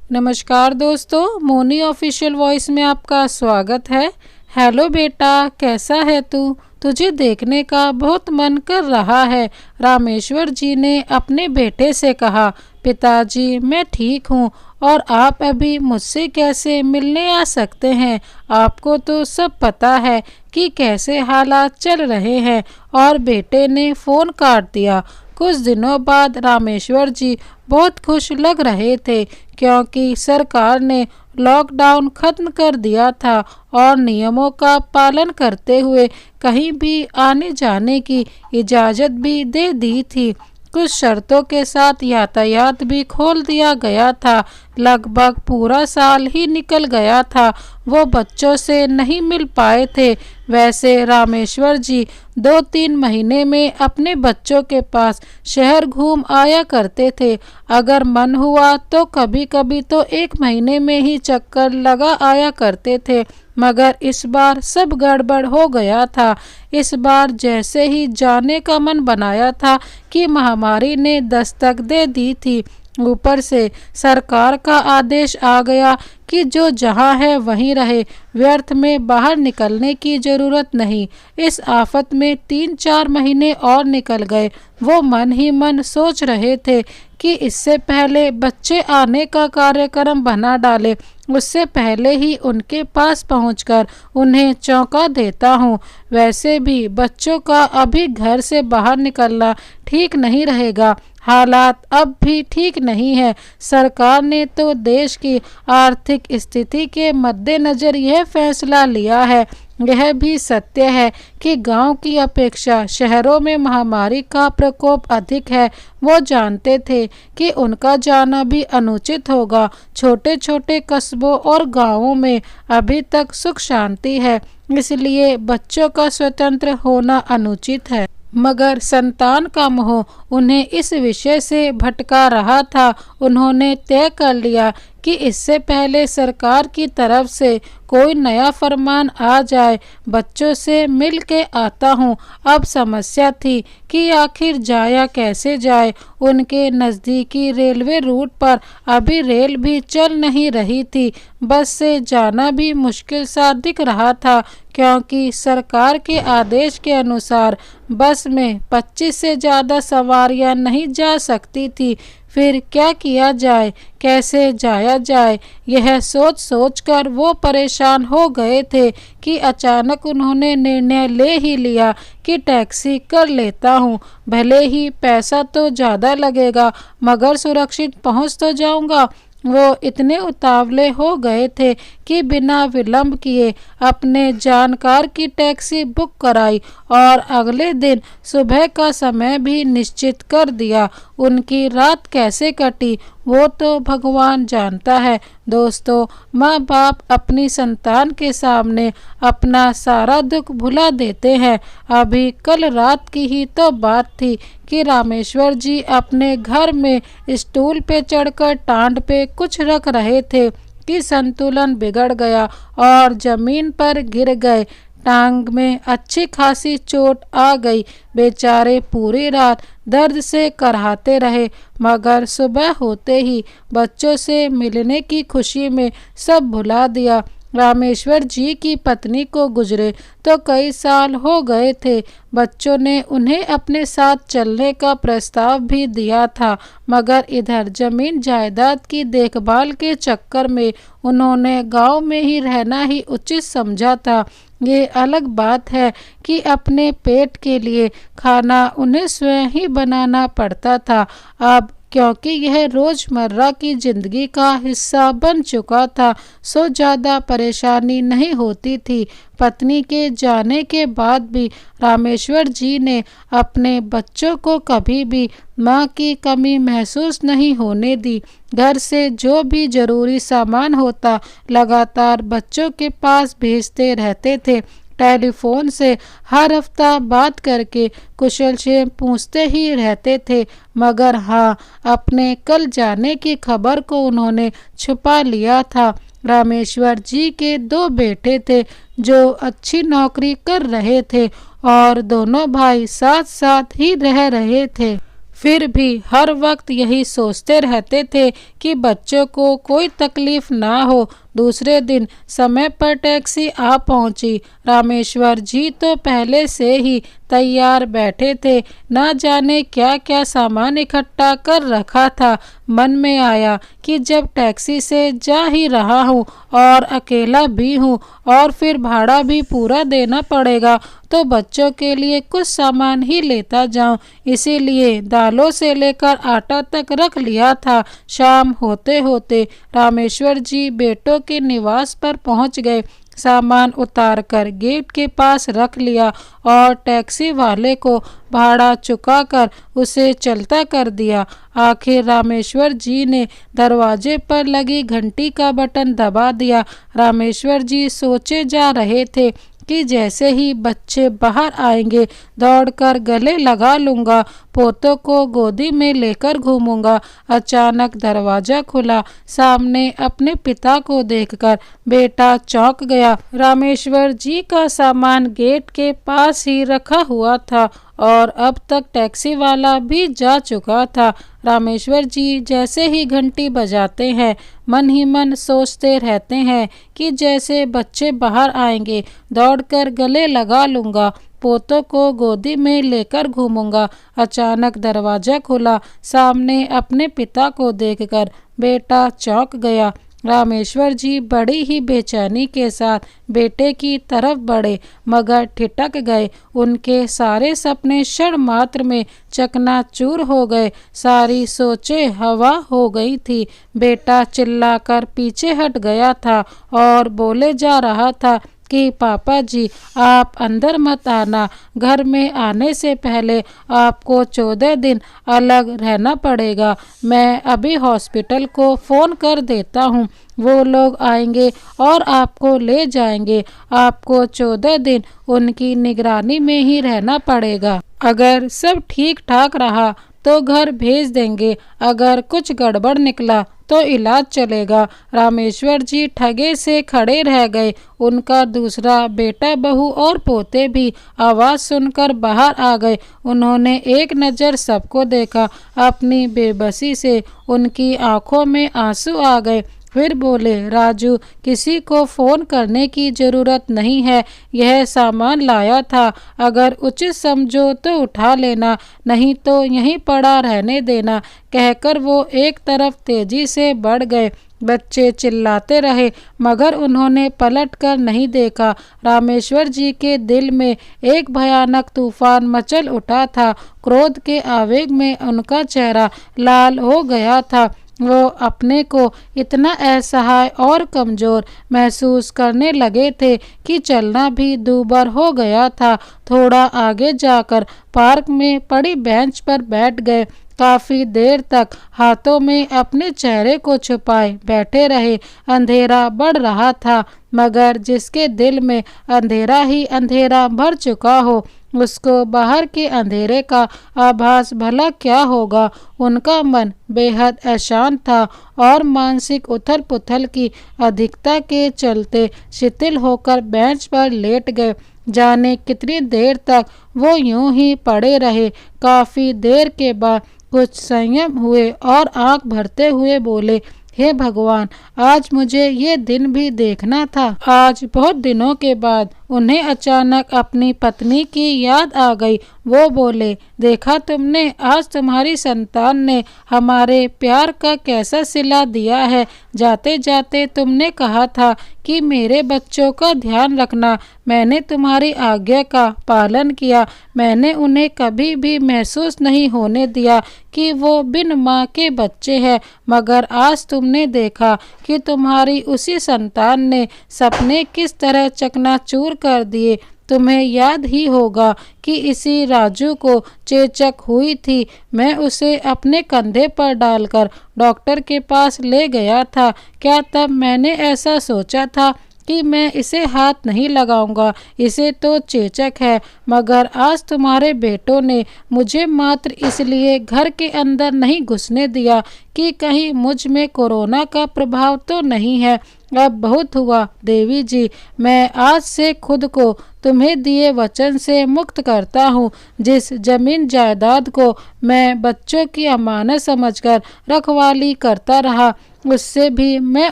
नमस्कार दोस्तों, Moni official voice में आपका स्वागत है। हेलो बेटा, कैसा है तू? तुझे देखने का बहुत मन कर रहा है। रामेश्वर जी ने अपने बेटे से कहा। पिताजी, मैं ठीक हूँ और आप अभी मुझसे कैसे मिलने आ सकते हैं? आपको तो सब पता है कि कैसे हालात चल रहे हैं। और बेटे ने फ़ोन काट दिया। कुछ दिनों बाद रामेश्वर जी बहुत खुश लग रहे थे क्योंकि सरकार ने लॉकडाउन खत्म कर दिया था और नियमों का पालन करते हुए कहीं भी आने जाने की इजाज़त भी दे दी थी। कुछ शर्तों के साथ यातायात भी खोल दिया गया था। लगभग पूरा साल ही निकल गया था। वो बच्चों से नहीं मिल पाए थे। वैसे रामेश्वर जी 2-3 महीने में अपने बच्चों के पास शहर घूम आया करते थे। अगर मन हुआ तो कभी कभी तो 1 महीने में ही चक्कर लगा आया करते थे। मगर इस बार सब गड़बड़ हो गया था। इस बार जैसे ही जाने का मन बनाया था कि महामारी ने दस्तक दे दी थी। ऊपर से सरकार का आदेश आ गया कि जो जहां है वहीं रहे, व्यर्थ में बाहर निकलने की जरूरत नहीं। इस आफत में 3-4 महीने और निकल गए। वो मन ही मन सोच रहे थे कि इससे पहले बच्चे आने का कार्यक्रम बना डाले, उससे पहले ही उनके पास पहुंचकर उन्हें चौंका देता हूँ। वैसे भी बच्चों का अभी घर से बाहर निकलना ठीक नहीं रहेगा। हालात अब भी ठीक नहीं है। सरकार ने तो देश की आर्थिक स्थिति के मद्देनज़र यह फैसला लिया है। यह भी सत्य है कि गांव की अपेक्षा शहरों में महामारी का प्रकोप अधिक है। वो जानते थे कि उनका जाना भी अनुचित होगा। छोटे छोटे कस्बों और गांवों में अभी तक सुख शांति है, इसलिए बच्चों का स्वतंत्र होना अनुचित है। मगर संतान का मोह उन्हें इस विषय से भटका रहा था। उन्होंने तय कर लिया कि इससे पहले सरकार की तरफ से कोई नया फरमान आ जाए, बच्चों से मिल के आता हूँ। अब समस्या थी कि आखिर जाया कैसे जाए। उनके नज़दीकी रेलवे रूट पर अभी रेल भी चल नहीं रही थी। बस से जाना भी मुश्किल सा दिख रहा था क्योंकि सरकार के आदेश के अनुसार बस में 25 से ज़्यादा सवारियां नहीं जा सकती थी। फिर क्या किया जाए, कैसे जाया जाए, यह सोच सोच कर वो परेशान हो गए थे कि अचानक उन्होंने निर्णय ले ही लिया कि टैक्सी कर लेता हूँ। भले ही पैसा तो ज़्यादा लगेगा मगर सुरक्षित पहुँच तो जाऊँगा। वो इतने उतावले हो गए थे कि बिना विलंब किए अपने जानकार की टैक्सी बुक कराई और अगले दिन सुबह का समय भी निश्चित कर दिया। उनकी रात कैसे कटी वो तो भगवान जानता है। दोस्तों, माँ बाप अपनी संतान के सामने अपना सारा दुख भुला देते हैं। अभी कल रात की ही तो बात थी कि रामेश्वर जी अपने घर में स्टूल पे चढ़कर टांड पे कुछ रख रहे थे कि संतुलन बिगड़ गया और जमीन पर गिर गए। टांग में अच्छी खासी चोट आ गई। बेचारे पूरी रात दर्द से कराहते रहे मगर सुबह होते ही बच्चों से मिलने की खुशी में सब भुला दिया। रामेश्वर जी की पत्नी को गुजरे तो कई साल हो गए थे। बच्चों ने उन्हें अपने साथ चलने का प्रस्ताव भी दिया था मगर इधर जमीन जायदाद की देखभाल के चक्कर में उन्होंने गांव में ही रहना ही उचित समझा था। ये अलग बात है कि अपने पेट के लिए खाना उन्हें स्वयं ही बनाना पड़ता था। अब क्योंकि यह रोज़मर्रा की ज़िंदगी का हिस्सा बन चुका था सो ज़्यादा परेशानी नहीं होती थी। पत्नी के जाने के बाद भी रामेश्वर जी ने अपने बच्चों को कभी भी माँ की कमी महसूस नहीं होने दी। घर से जो भी ज़रूरी सामान होता लगातार बच्चों के पास भेजते रहते थे। टेलीफोन से हर हफ्ता बात करके कुशल क्षेम पूछते ही रहते थे। मगर हाँ, अपने कल जाने की खबर को उन्होंने छुपा लिया था। रामेश्वर जी के 2 बेटे थे जो अच्छी नौकरी कर रहे थे और दोनों भाई साथ साथ ही रह रहे थे। फिर भी हर वक्त यही सोचते रहते थे कि बच्चों को कोई तकलीफ ना हो। दूसरे दिन समय पर टैक्सी आ पहुंची। रामेश्वर जी तो पहले से ही तैयार बैठे थे। ना जाने क्या क्या सामान इकट्ठा कर रखा था। मन में आया कि जब टैक्सी से जा ही रहा हूँ और अकेला भी हूँ और फिर भाड़ा भी पूरा देना पड़ेगा, तो बच्चों के लिए कुछ सामान ही लेता जाऊं। इसीलिए दालों से लेकर आटा तक रख लिया था। शाम होते होते रामेश्वर जी बेटों के निवास पर पहुंच गए। सामान उतारकर गेट के पास रख लिया और टैक्सी वाले को भाड़ा चुकाकर उसे चलता कर दिया। आखिर रामेश्वर जी ने दरवाजे पर लगी घंटी का बटन दबा दिया। रामेश्वर जी सोचे जा रहे थे कि जैसे ही बच्चे बाहर आएंगे दौड़कर गले लगा लूंगा, पोतों को गोदी में लेकर घूमूंगा। अचानक दरवाजा खुला। सामने अपने पिता को देखकर बेटा चौंक गया। रामेश्वर जी का सामान गेट के पास ही रखा हुआ था और अब तक टैक्सी वाला भी जा चुका था। रामेश्वर जी जैसे ही घंटी बजाते हैं मन ही मन सोचते रहते हैं कि जैसे बच्चे बाहर आएंगे दौड़कर गले लगा लूंगा, पोतों को गोदी में लेकर घूमूंगा। अचानक दरवाजा खुला। सामने अपने पिता को देखकर बेटा चौंक गया। रामेश्वर जी बड़ी ही बेचैनी के साथ बेटे की तरफ बढ़े मगर ठिठक गए। उनके सारे सपने क्षण मात्र में चकनाचूर हो गए। सारी सोचें हवा हो गई थी। बेटा चिल्लाकर पीछे हट गया था और बोले जा रहा था कि पापा जी आप अंदर मत आना। घर में आने से पहले आपको 14 दिन अलग रहना पड़ेगा। मैं अभी हॉस्पिटल को फ़ोन कर देता हूँ, वो लोग आएंगे और आपको ले जाएंगे। आपको 14 दिन उनकी निगरानी में ही रहना पड़ेगा। अगर सब ठीक ठाक रहा तो घर भेज देंगे, अगर कुछ गड़बड़ निकला तो इलाज चलेगा। रामेश्वर जी ठगे से खड़े रह गए। उनका दूसरा बेटा बहू और पोते भी आवाज़ सुनकर बाहर आ गए। उन्होंने एक नज़र सबको देखा। अपनी बेबसी से उनकी आंखों में आंसू आ गए। फिर बोले, राजू किसी को फ़ोन करने की ज़रूरत नहीं है, यह सामान लाया था, अगर उचित समझो तो उठा लेना, नहीं तो यहीं पड़ा रहने देना। कहकर वो एक तरफ तेजी से बढ़ गए। बच्चे चिल्लाते रहे मगर उन्होंने पलट कर नहीं देखा। रामेश्वर जी के दिल में एक भयानक तूफान मचल उठा था। क्रोध के आवेग में उनका चेहरा लाल हो गया था। वो अपने को इतना असहाय और कमज़ोर महसूस करने लगे थे कि चलना भी दूभर हो गया था। थोड़ा आगे जाकर पार्क में पड़ी बेंच पर बैठ गए। काफ़ी देर तक हाथों में अपने चेहरे को छुपाए बैठे रहे। अंधेरा बढ़ रहा था मगर जिसके दिल में अंधेरा ही अंधेरा भर चुका हो उसको बाहर के अंधेरे का आभास भला क्या होगा। उनका मन बेहद अशांत था और मानसिक उथल पुथल की अधिकता के चलते शिथिल होकर बेंच पर लेट गए। जाने कितनी देर तक वो यूं ही पड़े रहे। काफ़ी देर के बाद कुछ संयम हुए और आंख भरते हुए बोले, हे भगवान, आज मुझे ये दिन भी देखना था। आज बहुत दिनों के बाद उन्हें अचानक अपनी पत्नी की याद आ गई। वो बोले, देखा तुमने, आज तुम्हारी संतान ने हमारे प्यार का कैसा सिला दिया है। जाते जाते तुमने कहा था कि मेरे बच्चों का ध्यान रखना। मैंने तुम्हारी आज्ञा का पालन किया। मैंने उन्हें कभी भी महसूस नहीं होने दिया कि वो बिन माँ के बच्चे हैं। मगर आज तुमने देखा कि तुम्हारी उसी संतान ने सपने किस तरह चकनाचूर कर दिए। तुम्हें याद ही होगा कि इसी राजू को चेचक हुई थी। मैं उसे अपने कंधे पर डालकर डॉक्टर के पास ले गया था। क्या तब मैंने ऐसा सोचा था कि मैं इसे हाथ नहीं लगाऊंगा, इसे तो चेचक है। मगर आज तुम्हारे बेटों ने मुझे मात्र इसलिए घर के अंदर नहीं घुसने दिया कि कहीं मुझ में कोरोना का प्रभाव तो नहीं है। अब बहुत हुआ देवी जी, मैं आज से खुद को तुम्हें दिए वचन से मुक्त करता हूँ। जिस जमीन जायदाद को मैं बच्चों की अमानत समझकर रखवाली करता रहा, उससे भी मैं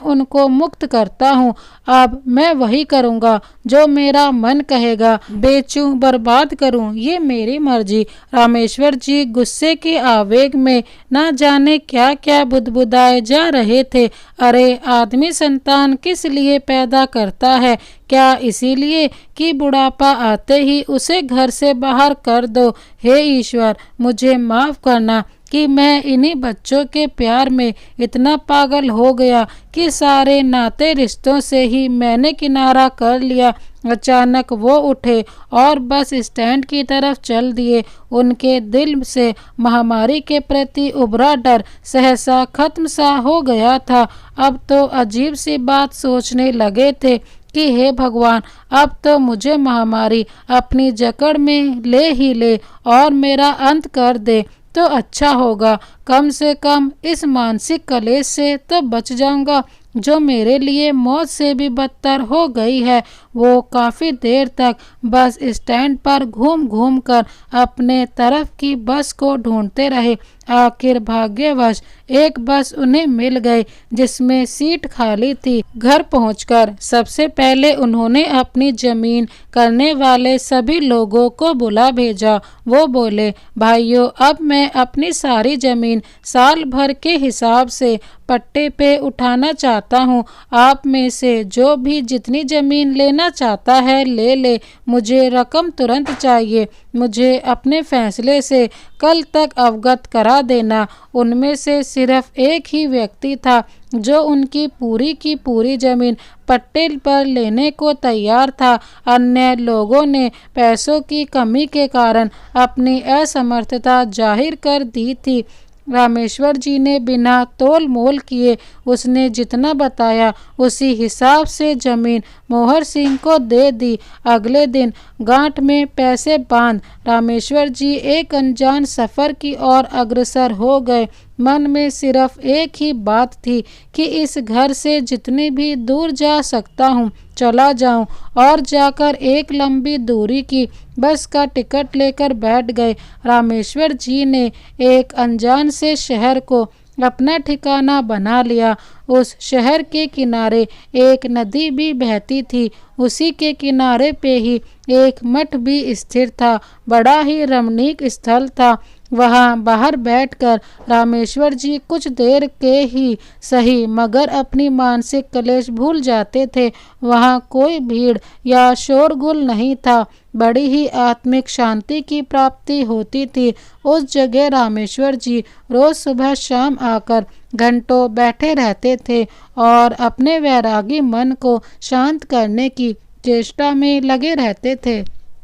उनको मुक्त करता हूँ। अब मैं वही करूँगा जो मेरा मन कहेगा। बेचूं, बर्बाद करूँ, ये मेरी मर्जी। रामेश्वर जी गुस्से के आवेग में ना जाने क्या क्या बुदबुदाए जा रहे थे। अरे, आदमी संतान किस लिए पैदा करता है? क्या इसीलिए कि बुढ़ापा आते ही उसे घर से बाहर कर दो? हे ईश्वर, मुझे माफ़ करना कि मैं इन्हीं बच्चों के प्यार में इतना पागल हो गया कि सारे नाते रिश्तों से ही मैंने किनारा कर लिया। अचानक वो उठे और बस स्टैंड की तरफ चल दिए। उनके दिल से महामारी के प्रति उभरा डर सहसा खत्म सा हो गया था। अब तो अजीब सी बात सोचने लगे थे कि हे भगवान, अब तो मुझे महामारी अपनी जकड़ में ले ही ले और मेरा अंत कर दे तो अच्छा होगा। कम से कम इस मानसिक कलेश से तो बच जाऊंगा जो मेरे लिए मौत से भी बदतर हो गई है। वो काफ़ी देर तक बस स्टैंड पर घूम घूम कर अपने तरफ की बस को ढूंढते रहे। आखिर भाग्यवश एक बस उन्हें मिल गई जिसमें सीट खाली थी। घर पहुंचकर सबसे पहले उन्होंने अपनी जमीन करने वाले सभी लोगों को बुला भेजा। वो बोले, भाइयों, अब मैं अपनी सारी जमीन साल भर के हिसाब से पट्टे पे उठाना चाहता हूँ। आप में से जो भी जितनी जमीन लेना चाहता है ले ले। मुझे रकम तुरंत चाहिए। मुझे अपने फैसले से कल तक अवगत करा देना। उनमें से सिर्फ एक ही व्यक्ति था जो उनकी पूरी की पूरी जमीन पट्टे पर लेने को तैयार था। अन्य लोगों ने पैसों की कमी के कारण अपनी असमर्थता जाहिर कर दी थी। रामेश्वर जी ने बिना तोल मोल किए उसने जितना बताया उसी हिसाब से जमीन मोहर सिंह को दे दी। अगले दिन गांठ में पैसे बांध रामेश्वर जी एक अनजान सफ़र की ओर अग्रसर हो गए। मन में सिर्फ एक ही बात थी कि इस घर से जितनी भी दूर जा सकता हूँ चला जाऊं, और जाकर एक लंबी दूरी की बस का टिकट लेकर बैठ गए। रामेश्वर जी ने एक अनजान से शहर को अपना ठिकाना बना लिया। उस शहर के किनारे एक नदी भी बहती थी। उसी के किनारे पे ही एक मठ भी स्थिर था। बड़ा ही रमणीक स्थल था। वहाँ बाहर बैठकर रामेश्वर जी कुछ देर के ही सही मगर अपनी मानसिक क्लेश भूल जाते थे। वहाँ कोई भीड़ या शोरगुल नहीं था। बड़ी ही आत्मिक शांति की प्राप्ति होती थी। उस जगह रामेश्वर जी रोज सुबह शाम आकर घंटों बैठे रहते थे और अपने वैरागी मन को शांत करने की चेष्टा में लगे रहते थे।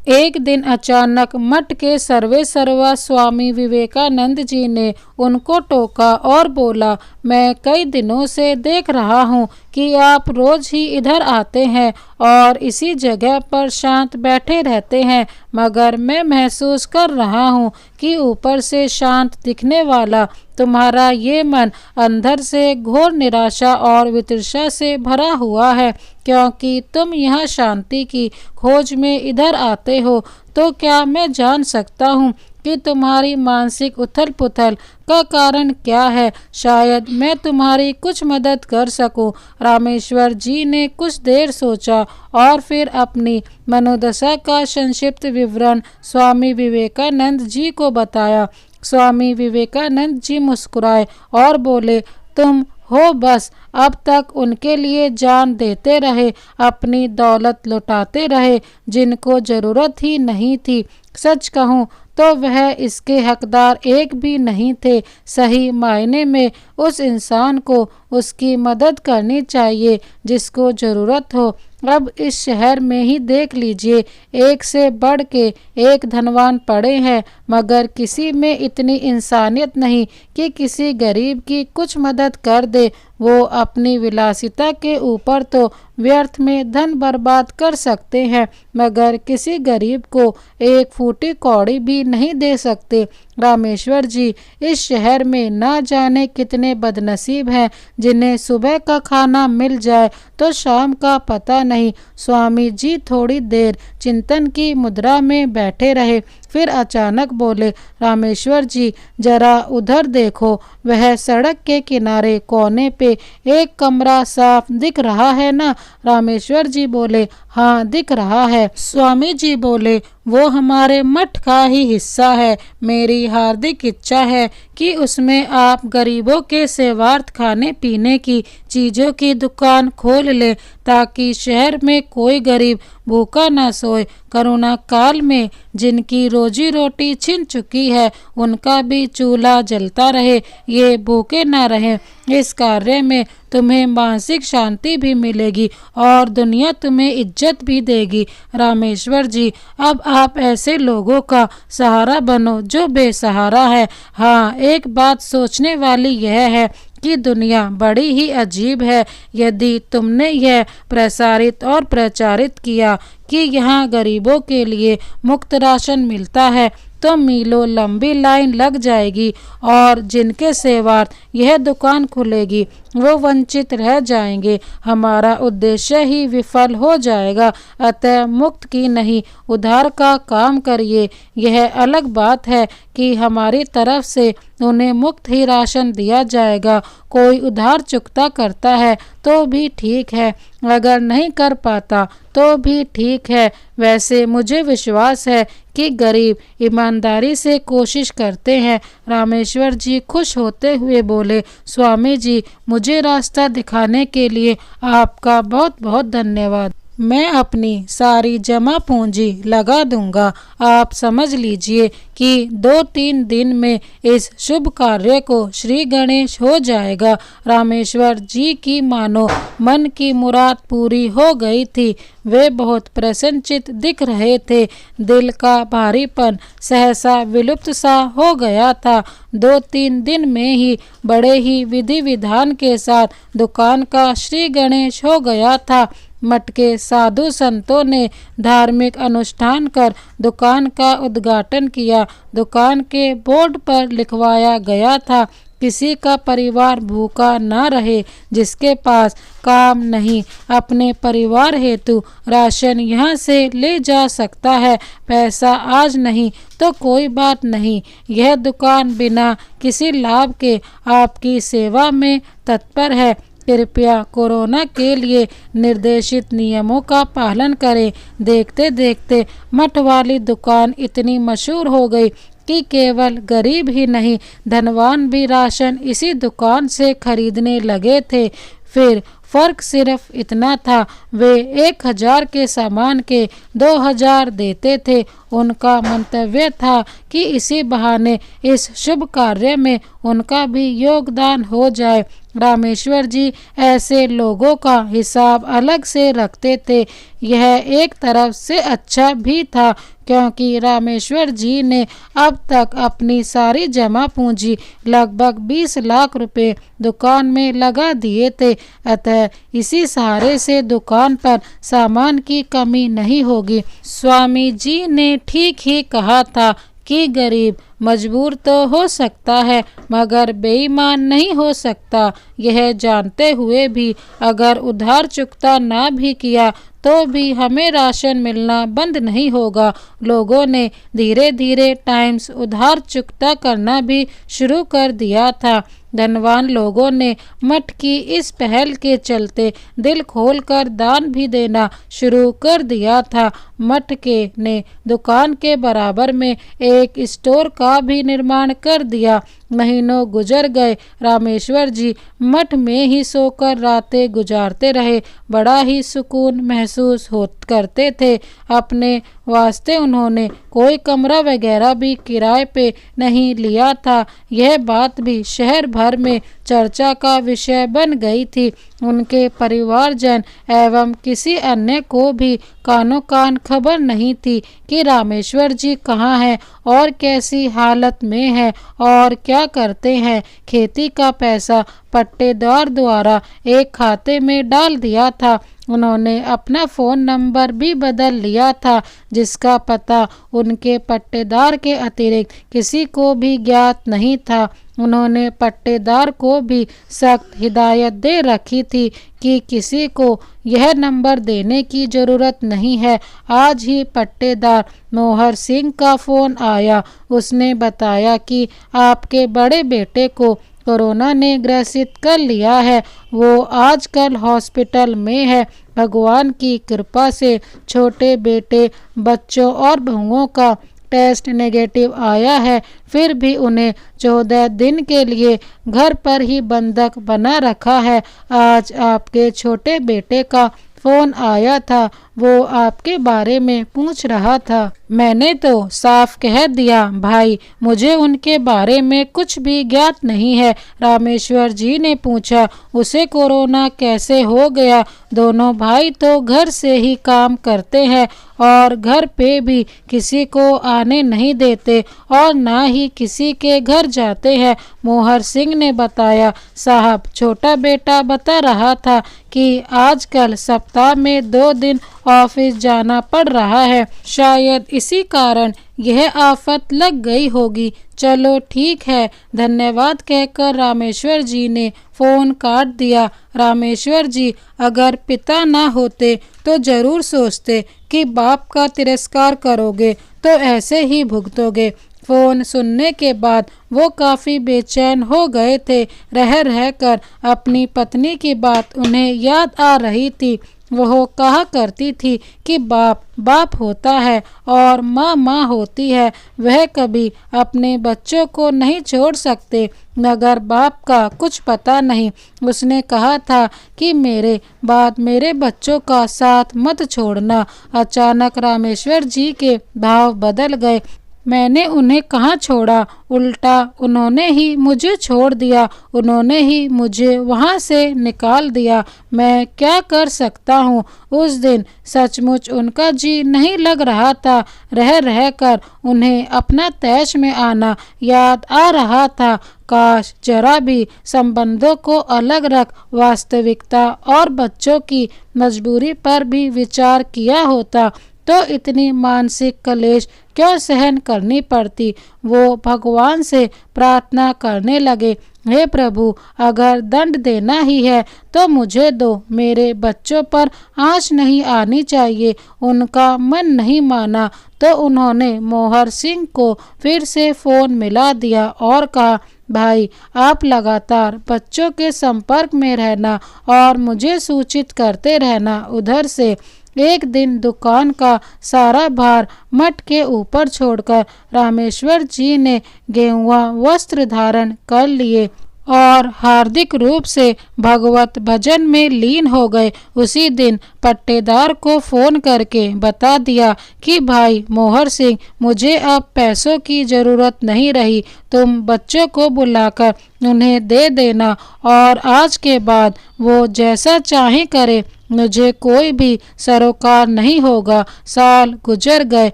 एक दिन अचानक मठ के सर्वे सर्वा स्वामी विवेकानंद जी ने उनको टोका और बोला, मैं कई दिनों से देख रहा हूँ कि आप रोज ही इधर आते हैं और इसी जगह पर शांत बैठे रहते हैं, मगर मैं महसूस कर रहा हूँ कि ऊपर से शांत दिखने वाला तुम्हारा ये मन अंदर से घोर निराशा और वितृष्णा से भरा हुआ है। क्योंकि तुम यहाँ शांति की खोज में इधर आते हो, तो क्या मैं जान सकता हूँ कि तुम्हारी मानसिक उथल पुथल का कारण क्या है? शायद मैं तुम्हारी कुछ मदद कर सकूं। रामेश्वर जी ने कुछ देर सोचा और फिर अपनी मनोदशा का संक्षिप्त विवरण स्वामी विवेकानंद जी को बताया। स्वामी विवेकानंद जी मुस्कुराए और बोले, तुम हो बस। अब तक उनके लिए जान देते रहे, अपनी दौलत लुटाते रहे जिनको जरूरत ही नहीं थी। सच कहूँ तो वह इसके हकदार एक भी नहीं थे। सही मायने में उस इंसान को उसकी मदद करनी चाहिए जिसको ज़रूरत हो। अब इस शहर में ही देख लीजिए, एक से बढ़ के एक धनवान पड़े हैं, मगर किसी में इतनी इंसानियत नहीं कि किसी गरीब की कुछ मदद कर दे। वो अपनी विलासिता के ऊपर तो व्यर्थ में धन बर्बाद कर सकते हैं, मगर किसी गरीब को एक फूटी कौड़ी भी नहीं दे सकते। रामेश्वर जी इस शहर में ना जाने कितने बदनसीब हैं जिन्हें सुबह का खाना मिल जाए तो शाम का पता नहीं। स्वामी जी थोड़ी देर चिंतन की मुद्रा में बैठे रहे। फिर अचानक बोले, रामेश्वर जी जरा उधर देखो, वह सड़क के किनारे कोने पे एक कमरा साफ दिख रहा है ना? रामेश्वर जी बोले, हाँ दिख रहा है। स्वामी जी बोले, वो हमारे मठ का ही हिस्सा है। मेरी हार्दिक इच्छा है कि उसमें आप गरीबों के सेवार्थ खाने पीने की चीज़ों की दुकान खोल लें, ताकि शहर में कोई गरीब भूखा ना सोए। कोरोना काल में जिनकी रोजी रोटी छिन चुकी है, उनका भी चूल्हा जलता रहे, ये भूखे ना रहें। इस कार्य में तुम्हें मानसिक शांति भी मिलेगी और दुनिया तुम्हें इज्जत भी देगी। रामेश्वर जी, अब आप ऐसे लोगों का सहारा बनो जो बेसहारा है। हाँ, एक बात सोचने वाली यह है कि दुनिया बड़ी ही अजीब है। यदि तुमने यह प्रसारित और प्रचारित किया कि यहाँ गरीबों के लिए मुफ्त राशन मिलता है, तो मीलों लंबी लाइन लग जाएगी और जिनके सेवार्थ यह दुकान खुलेगी वो वंचित रह जाएंगे। हमारा उद्देश्य ही विफल हो जाएगा। अतः मुफ्त की नहीं, उधार का काम करिए। यह अलग बात है कि हमारी तरफ से उन्हें मुफ्त ही राशन दिया जाएगा। कोई उधार चुकता करता है तो भी ठीक है, अगर नहीं कर पाता तो भी ठीक है। वैसे मुझे विश्वास है कि गरीब ईमानदारी से कोशिश करते हैं। रामेश्वर जी खुश होते हुए बोले, स्वामी जी मुझे रास्ता दिखाने के लिए आपका बहुत बहुत धन्यवाद। मैं अपनी सारी जमा पूंजी लगा दूंगा। आप समझ लीजिए कि 2-3 दिन में इस शुभ कार्य को श्री गणेश हो जाएगा। रामेश्वर जी की मानो मन की मुराद पूरी हो गई थी। वे बहुत प्रसन्नचित दिख रहे थे। दिल का भारीपन सहसा विलुप्त सा हो गया था। 2-3 दिन में ही बड़े ही विधि विधान के साथ दुकान का श्री गणेश हो गया था। मठ के साधु संतों ने धार्मिक अनुष्ठान कर दुकान का उद्घाटन किया। दुकान के बोर्ड पर लिखवाया गया था, किसी का परिवार भूखा ना रहे। जिसके पास काम नहीं, अपने परिवार हेतु राशन यहाँ से ले जा सकता है। पैसा आज नहीं तो कोई बात नहीं, यह दुकान बिना किसी लाभ के आपकी सेवा में तत्पर है। कृपया कोरोना के लिए निर्देशित नियमों का पालन करें। देखते देखते मठ वाली दुकान इतनी मशहूर हो गई कि केवल गरीब ही नहीं, धनवान भी राशन इसी दुकान से खरीदने लगे थे। फिर फर्क सिर्फ इतना था, वे 1000 के सामान के 2000 देते थे। उनका मंतव्य था कि इसी बहाने इस शुभ कार्य में उनका भी योगदान हो जाए। रामेश्वर जी ऐसे लोगों का हिसाब अलग से रखते थे। यह एक तरफ से अच्छा भी था, क्योंकि रामेश्वर जी ने अब तक अपनी सारी जमा पूंजी लगभग 20 लाख रुपए दुकान में लगा दिए थे। अतः इसी सहारे से दुकान पर सामान की कमी नहीं होगी। स्वामी जी ने ठीक ही कहा था कि गरीब मजबूर तो हो सकता है, मगर बेईमान नहीं हो सकता। यह जानते हुए भी अगर उधार चुकता ना भी किया तो भी हमें राशन मिलना बंद नहीं होगा। लोगों ने धीरे धीरे टाइम्स उधार चुकता करना भी शुरू कर दिया था। धनवान लोगों ने मठ की इस पहल के चलते दिल खोलकर दान भी देना शुरू कर दिया था। मठ के ने दुकान के बराबर में एक स्टोर का भी निर्माण कर दिया। महीनों गुजर गए। रामेश्वर जी मठ में ही सोकर रातें गुजारते रहे। बड़ा ही सुकून महसूस करते थे। अपने वास्ते उन्होंने कोई कमरा वगैरह भी किराए पे नहीं लिया था। यह बात भी शहर भर में चर्चा का विषय बन गई थी। उनके परिवारजन एवं किसी अन्य को भी कानो कान खबर नहीं थी कि रामेश्वर जी कहाँ हैं और कैसी हालत में है और क्या करते हैं। खेती का पैसा पट्टेदार द्वारा एक खाते में डाल दिया था। उन्होंने अपना फ़ोन नंबर भी बदल लिया था, जिसका पता उनके पट्टेदार के अतिरिक्त किसी को भी ज्ञात नहीं था। उन्होंने पट्टेदार को भी सख्त हिदायत दे रखी थी कि किसी को यह नंबर देने की ज़रूरत नहीं है। आज ही पट्टेदार मोहर सिंह का फ़ोन आया। उसने बताया कि आपके बड़े बेटे को कोरोना ने ग्रसित कर लिया है। वो आजकल हॉस्पिटल में है। भगवान की कृपा से छोटे बेटे, बच्चों और बहुओं का टेस्ट नेगेटिव आया है, फिर भी उन्हें 14 दिन के लिए घर पर ही बंधक बना रखा है। आज आपके छोटे बेटे का फ़ोन आया था, वो आपके बारे में पूछ रहा था। मैंने तो साफ कह दिया भाई, मुझे उनके बारे में कुछ भी ज्ञात नहीं है। रामेश्वर जी ने पूछा, उसे कोरोना कैसे हो गया? दोनों भाई तो घर से ही काम करते हैं और घर पे भी किसी को आने नहीं देते और ना ही किसी के घर जाते हैं। मोहर सिंह ने बताया, साहब छोटा बेटा बता रहा था कि आजकल सप्ताह में 2 दिन ऑफिस जाना पड़ रहा है। शायद इसी कारण यह आफत लग गई होगी। चलो ठीक है, धन्यवाद कहकर रामेश्वर जी ने फ़ोन काट दिया। रामेश्वर जी अगर पिता ना होते तो ज़रूर सोचते कि बाप का तिरस्कार करोगे तो ऐसे ही भुगतोगे। फ़ोन सुनने के बाद वो काफ़ी बेचैन हो गए थे। रह रहकर अपनी पत्नी की बात उन्हें याद आ रही थी। वह कहा करती थी कि बाप बाप होता है और माँ माँ होती है। वह कभी अपने बच्चों को नहीं छोड़ सकते मगर बाप का कुछ पता नहीं। उसने कहा था कि मेरे बाद मेरे बच्चों का साथ मत छोड़ना। अचानक रामेश्वर जी के भाव बदल गए। मैंने उन्हें कहाँ छोड़ा, उल्टा उन्होंने ही मुझे छोड़ दिया। उन्होंने ही मुझे वहाँ से निकाल दिया। मैं क्या कर सकता हूँ? उस दिन सचमुच उनका जी नहीं लग रहा था। रह रहकर उन्हें अपना तैश में आना याद आ रहा था। काश जरा भी संबंधों को अलग रख वास्तविकता और बच्चों की मजबूरी पर भी विचार किया होता तो इतनी मानसिक कलेश क्यों सहन करनी पड़ती। वो भगवान से प्रार्थना करने लगे, हे प्रभु, अगर दंड देना ही है तो मुझे दो। मेरे बच्चों पर आँच नहीं आनी चाहिए। उनका मन नहीं माना तो उन्होंने मोहर सिंह को फिर से फ़ोन मिला दिया और कहा, भाई आप लगातार बच्चों के संपर्क में रहना और मुझे सूचित करते रहना। उधर से एक दिन दुकान का सारा भार मठ के ऊपर छोड़कर रामेश्वर जी ने गेरुआ वस्त्र धारण कर लिए और हार्दिक रूप से भगवत भजन में लीन हो गए। उसी दिन पट्टेदार को फ़ोन करके बता दिया कि भाई मोहर सिंह, मुझे अब पैसों की ज़रूरत नहीं रही। तुम बच्चों को बुलाकर उन्हें दे देना और आज के बाद वो जैसा चाहे करे। मुझे कोई भी सरोकार नहीं होगा। साल गुजर गए।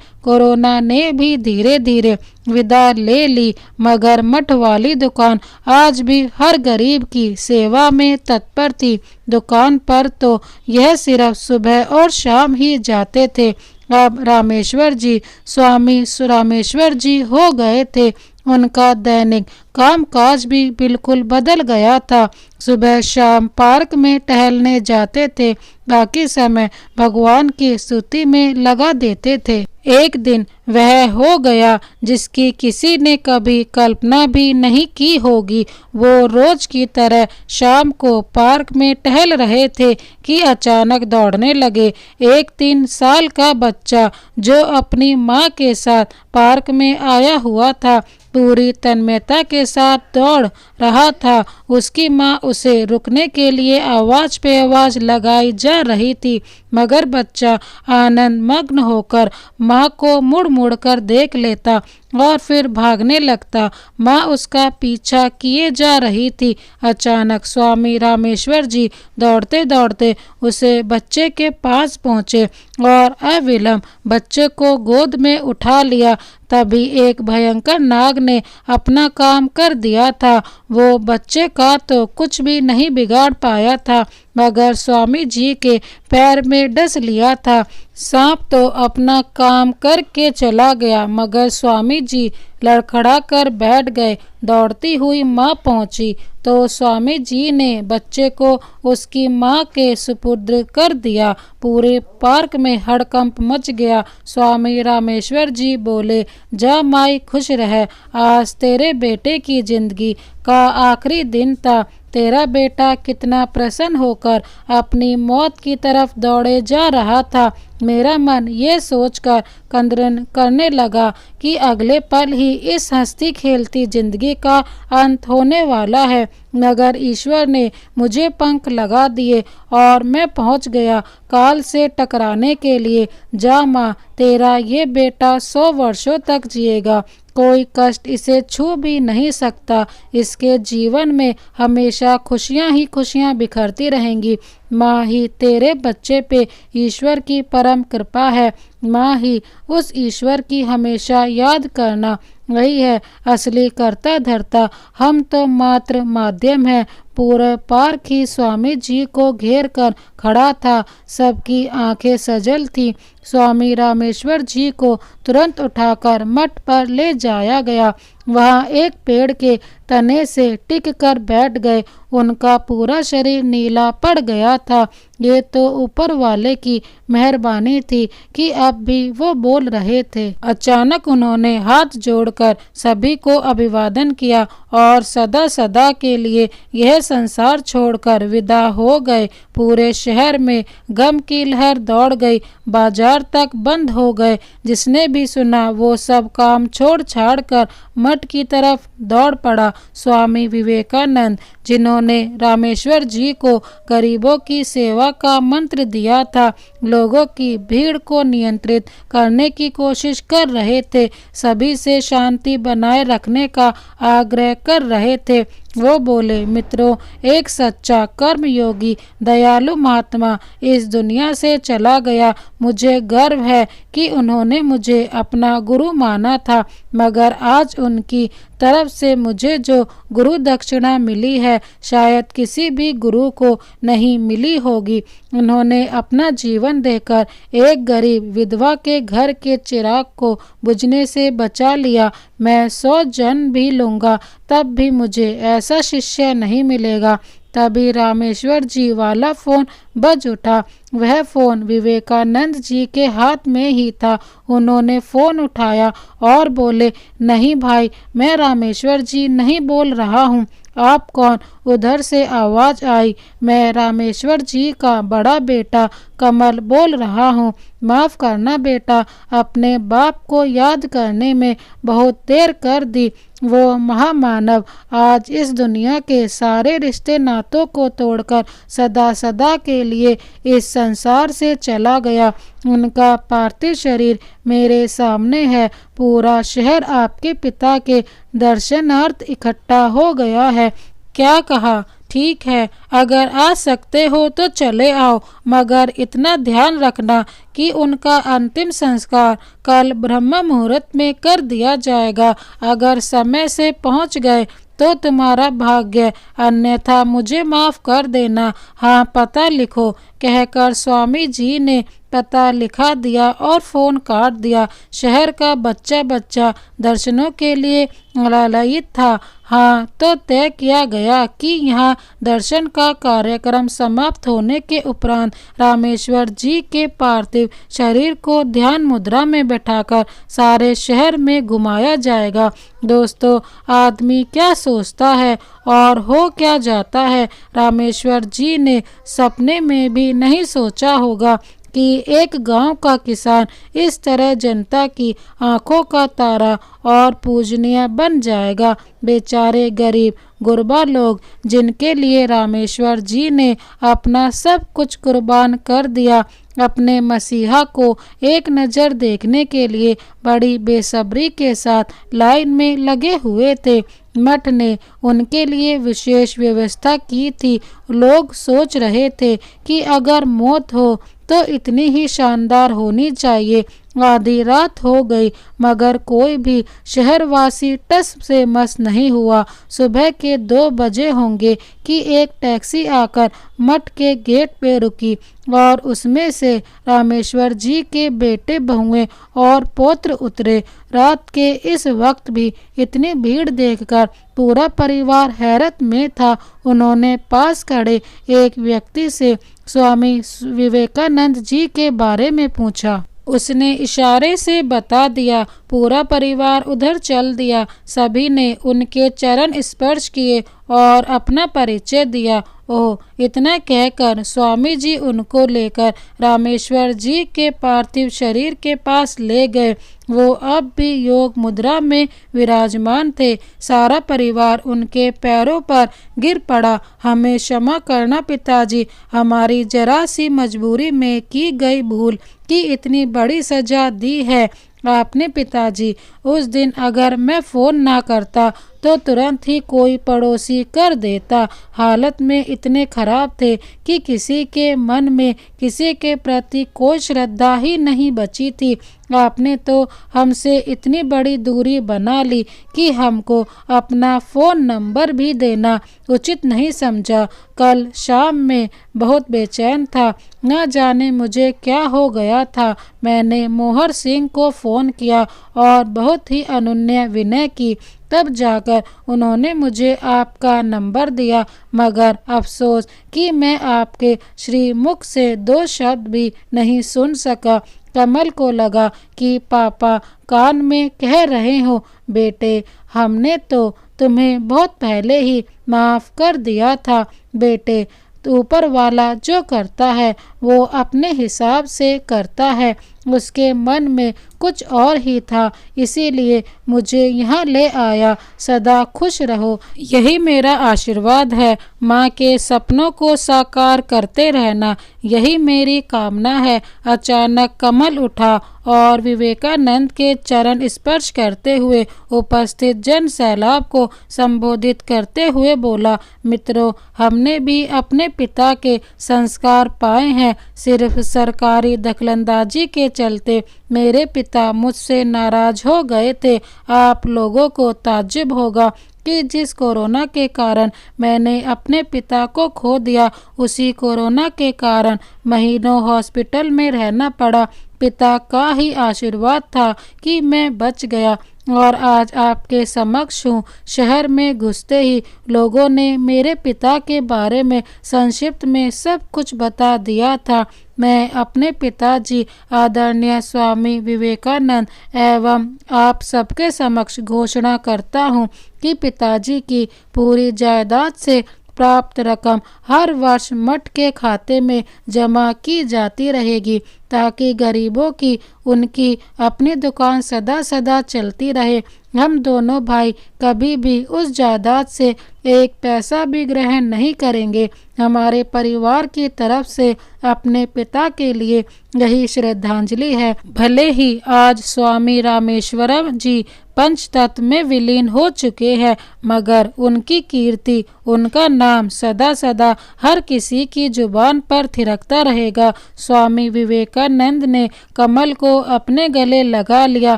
कोरोना ने भी धीरे धीरे विदा ले ली मगर मठ वाली दुकान आज भी हर गरीब की सेवा में तत्पर थी। दुकान पर तो यह सिर्फ सुबह और शाम ही जाते थे। अब रामेश्वर जी स्वामी रामेश्वर जी हो गए थे। उनका दैनिक कामकाज भी बिल्कुल बदल गया था। सुबह शाम पार्क में टहलने जाते थे, बाकी समय भगवान की स्तुति में लगा देते थे। एक दिन वह हो गया जिसकी किसी ने कभी कल्पना भी नहीं की होगी। वो रोज की तरह शाम को पार्क में टहल रहे थे कि अचानक दौड़ने लगे। एक 3 साल का बच्चा जो अपनी माँ के साथ पार्क में आया हुआ था पूरी तन्मयता के साथ दौड़ रहा था। उसकी माँ उसे रुकने के लिए आवाज़ पे आवाज़ लगाई जा रही थी मगर बच्चा आनंद मग्न होकर माँ को मुड़ मुड़ कर देख लेता और फिर भागने लगता। माँ उसका पीछा किए जा रही थी। अचानक स्वामी रामेश्वर जी दौड़ते दौड़ते उसे बच्चे के पास पहुँचे और अविलंब बच्चे को गोद में उठा लिया। तभी एक भयंकर नाग ने अपना काम कर दिया था। वो बच्चे का तो कुछ भी नहीं बिगाड़ पाया था मगर स्वामी जी के पैर में डस लिया था। सांप तो अपना काम करके चला गया, मगर स्वामी जी लड़खड़ा कर बैठ गए। दौड़ती हुई माँ पहुँची तो स्वामी जी ने बच्चे को उसकी माँ के सुपुर्द कर दिया। पूरे पार्क में हड़कंप मच गया। स्वामी रामेश्वर जी बोले, जा माई खुश रह, आज तेरे बेटे की जिंदगी का आखिरी दिन था। तेरा बेटा कितना प्रसन्न होकर अपनी मौत की तरफ दौड़े जा रहा था। मेरा मन ये सोचकर कंदरन करने लगा कि अगले पल ही इस हंसती खेलती जिंदगी का अंत होने वाला है, मगर ईश्वर ने मुझे पंख लगा दिए और मैं पहुंच गया काल से टकराने के लिए। जा माँ, तेरा ये बेटा 100 वर्षों तक जिएगा। कोई कष्ट इसे छू भी नहीं सकता। इसके जीवन में हमेशा खुशियां ही खुशियां बिखरती रहेंगी। माँ ही तेरे बच्चे पे ईश्वर की परम कृपा है। माँ ही उस ईश्वर की हमेशा याद करना, वही है असली करता धरता। हम तो मात्र माध्यम है। पूरे पार्क ही स्वामी जी को घेर कर खड़ा था। सबकी आंखें सजल थी। स्वामी रामेश्वर जी को तुरंत उठाकर मठ पर ले जाया गया। वहाँ एक पेड़ के तने से टिक कर बैठ गए। उनका पूरा शरीर नीला पड़ गया था। ये तो ऊपर वाले की मेहरबानी थी कि अब भी वो बोल रहे थे। अचानक उन्होंने हाथ जोड़कर सभी को अभिवादन किया और सदा सदा के लिए यह संसार छोड़कर विदा हो गए। पूरे शहर में गम की लहर दौड़ गई। बाजार तक बंद हो गए। जिसने भी सुना वो सब काम छोड़ छाड़ कर मठ की तरफ दौड़ पड़ा। स्वामी विवेकानंद, जिन्होंने रामेश्वर जी को गरीबों की सेवा का मंत्र दिया था, लोगों की भीड़ को नियंत्रित करने की कोशिश कर रहे थे, सभी से शांति बनाए रखने का आग्रह कर रहे थे। वो बोले, मित्रों, एक सच्चा कर्मयोगी दयालु महात्मा इस दुनिया से चला गया। मुझे गर्व है कि उन्होंने मुझे अपना गुरु माना था, मगर आज उनकी तरफ से मुझे जो गुरु दक्षिणा मिली है शायद किसी भी गुरु को नहीं मिली होगी। उन्होंने अपना जीवन देकर एक गरीब विधवा के घर के चिराग को बुझने से बचा लिया। मैं 100 जन्म भी लूँगा तब भी मुझे ऐसा शिष्य नहीं मिलेगा। तभी रामेश्वर जी वाला फोन बज उठा। वह फोन विवेकानंद जी के हाथ में ही था। उन्होंने फोन उठाया और बोले, नहीं भाई, मैं रामेश्वर जी नहीं बोल रहा हूँ। आप कौन? उधर से आवाज आई। मैं रामेश्वर जी का बड़ा बेटा कमल बोल रहा हूँ। माफ़ करना बेटा, अपने बाप को याद करने में बहुत देर कर दी। वो महामानव आज इस दुनिया के सारे रिश्ते नातों को तोड़कर सदा सदा के लिए इस संसार से चला गया। उनका पार्थिव शरीर मेरे सामने है। पूरा शहर आपके पिता के दर्शनार्थ इकट्ठा हो गया है। क्या कहा? ठीक है, अगर आ सकते हो तो चले आओ, मगर इतना ध्यान रखना कि उनका अंतिम संस्कार कल ब्रह्म मुहूर्त में कर दिया जाएगा। अगर समय से पहुंच गए तो तुम्हारा भाग्य, अन्यथा मुझे माफ़ कर देना। हाँ, पता लिखो। कहकर स्वामी जी ने पता लिखा दिया और फ़ोन काट दिया। शहर का बच्चा बच्चा दर्शनों के लिए लालायित था। हाँ, तो तय किया गया कि यहाँ दर्शन का कार्यक्रम समाप्त होने के उपरांत रामेश्वर जी के पार्थिव शरीर को ध्यान मुद्रा में बैठाकर सारे शहर में घुमाया जाएगा। दोस्तों, आदमी क्या सोचता है और हो क्या जाता है, रामेश्वर जी ने सपने में भी नहीं सोचा होगा कि एक गांव का किसान इस तरह जनता की आंखों का तारा और पूजनीय बन जाएगा। बेचारे गरीब गुरबा लोग, जिनके लिए रामेश्वर जी ने अपना सब कुछ कुर्बान कर दिया, अपने मसीहा को एक नज़र देखने के लिए बड़ी बेसब्री के साथ लाइन में लगे हुए थे। मठ ने उनके लिए विशेष व्यवस्था की थी। लोग सोच रहे थे कि अगर मौत हो तो इतनी ही शानदार होनी चाहिए। आधी रात हो गई मगर कोई भी शहरवासी टस से मस नहीं हुआ। सुबह के 2 बजे होंगे कि एक टैक्सी आकर मठ के गेट पे रुकी और उसमें से रामेश्वर जी के बेटे बहुएं और पौत्र उतरे। रात के इस वक्त भी इतनी भीड़ देखकर पूरा परिवार हैरत में था। उन्होंने पास खड़े एक व्यक्ति से स्वामी विवेकानंद जी के बारे में पूछा। उसने इशारे से बता दिया। पूरा परिवार उधर चल दिया। सभी ने उनके चरण स्पर्श किए और अपना परिचय दिया। ओह, इतना कहकर स्वामी जी उनको लेकर रामेश्वर जी के पार्थिव शरीर के पास ले गए। वो अब भी योग मुद्रा में विराजमान थे। सारा परिवार उनके पैरों पर गिर पड़ा। हमें क्षमा करना पिताजी, हमारी जरा सी मजबूरी में की गई भूल की इतनी बड़ी सजा दी है आपने पिताजी। उस दिन अगर मैं फ़ोन ना करता तो तुरंत ही कोई पड़ोसी कर देता। हालत में इतने खराब थे कि किसी के मन में किसी के प्रति कोई श्रद्धा ही नहीं बची थी। आपने तो हमसे इतनी बड़ी दूरी बना ली कि हमको अपना फ़ोन नंबर भी देना उचित नहीं समझा। कल शाम में बहुत बेचैन था, न जाने मुझे क्या हो गया था। मैंने मोहर सिंह को फ़ोन किया और बहुत ही अनुनय विनय की, तब जाकर उन्होंने मुझे आपका नंबर दिया। मगर अफसोस कि मैं आपके श्रीमुख से 2 शब्द भी नहीं सुन सका। कमल को लगा कि पापा कान में कह रहे हो, बेटे हमने तो तुम्हें बहुत पहले ही माफ़ कर दिया था बेटे। तो ऊपर वाला जो करता है वो अपने हिसाब से करता है। उसके मन में कुछ और ही था, इसीलिए मुझे यहाँ ले आया। सदा खुश रहो, यही मेरा आशीर्वाद है। माँ के सपनों को साकार करते रहना, यही मेरी कामना है। अचानक कमल उठा और विवेकानंद के चरण स्पर्श करते हुए उपस्थित जन सैलाब को संबोधित करते हुए बोला, मित्रों, हमने भी अपने पिता के संस्कार पाए हैं। सिर्फ सरकारी दखलंदाजी के चलते मेरे पिता मुझसे नाराज हो गए थे। आप लोगों को ताज्जुब होगा कि जिस कोरोना के कारण मैंने अपने पिता को खो दिया, उसी कोरोना के कारण महीनों हॉस्पिटल में रहना पड़ा। पिता का ही आशीर्वाद था कि मैं बच गया और आज आपके समक्ष हूँ। शहर में घुसते ही लोगों ने मेरे पिता के बारे में संक्षिप्त में सब कुछ बता दिया था। मैं अपने पिताजी आदरणीय स्वामी विवेकानंद एवं आप सबके समक्ष घोषणा करता हूँ कि पिताजी की पूरी जायदाद से प्राप्त रकम हर वर्ष मठ के खाते में जमा की जाती रहेगी, ताकि गरीबों की उनकी अपनी दुकान सदा सदा चलती रहे। हम दोनों भाई कभी भी उस जायदाद से एक पैसा भी ग्रहण नहीं करेंगे। हमारे परिवार की तरफ से अपने पिता के लिए यही श्रद्धांजलि है। भले ही आज स्वामी रामेश्वरम जी पंचतत्व में विलीन हो चुके हैं, मगर उनकी कीर्ति, उनका नाम सदा सदा हर किसी की जुबान पर थिरकता रहेगा। स्वामी विवेकानंद ने कमल को अपने गले लगा लिया।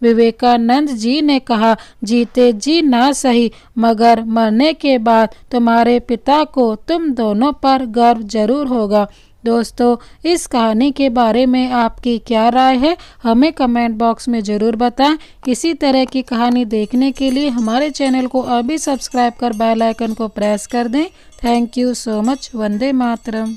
विवेकानंद जी ने कहा, जीते जी ना सही, मगर मरने के बाद तुम्हारे पिता को तुम दोनों पर गर्व जरूर होगा। दोस्तों, इस कहानी के बारे में आपकी क्या राय है, हमें कमेंट बॉक्स में ज़रूर बताएं। इसी तरह की कहानी देखने के लिए हमारे चैनल को अभी सब्सक्राइब कर बेल आइकन को प्रेस कर दें। Thank you so much. Vande Mataram.